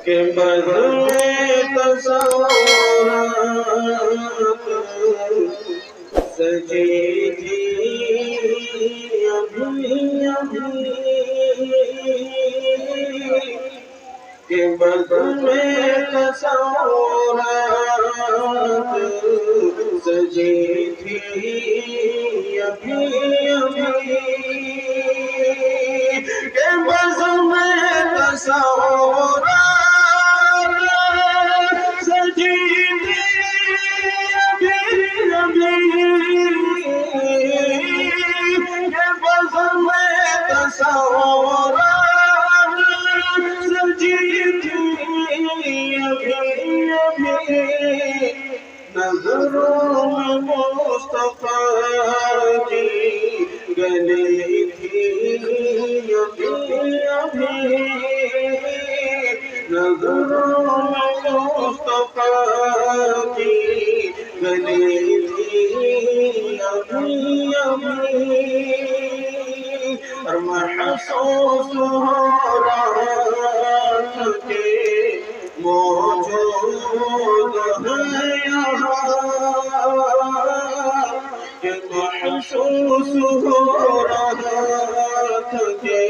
کہ بزم تصورات سجی تھی ابھی کہ بزم تصورات سجی تھی ابھی کہ بزم تصورات سجی تھی ابھی کہ بزم تصورات سجی تھی ابھی نظروں میں مصطفیٰ کی گلی تھی ابھی نظروں میں مصطفیٰ کی گلی تھی ابھی اور محسوس ہو رہا کہ موجود ہے یہاں کہ محسوس ہو رہا کہ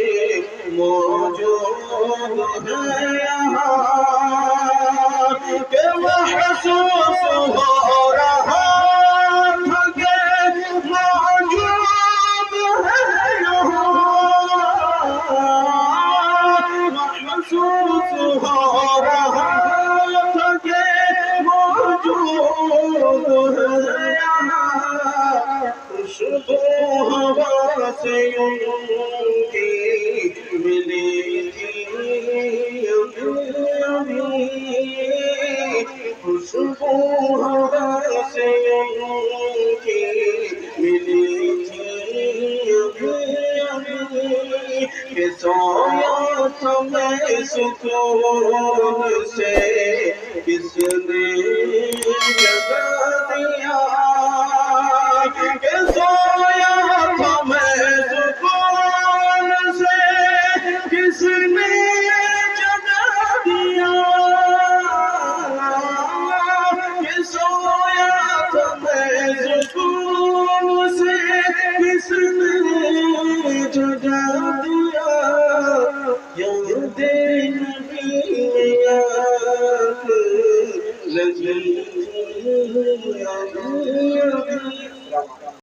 موجود ہے یہاں کہ محسوس ہو رہا کہ موجود ہے یہاں محسوس ہو رہا کہ موجود ہے یہاں خوشبو ہوا سے ان کی ملی تھی ابھی خوشبو ہوا سے ان کی ملی تھی ابھی کہ سویا تھا میں سکون سے کس نے جگا دیا کہ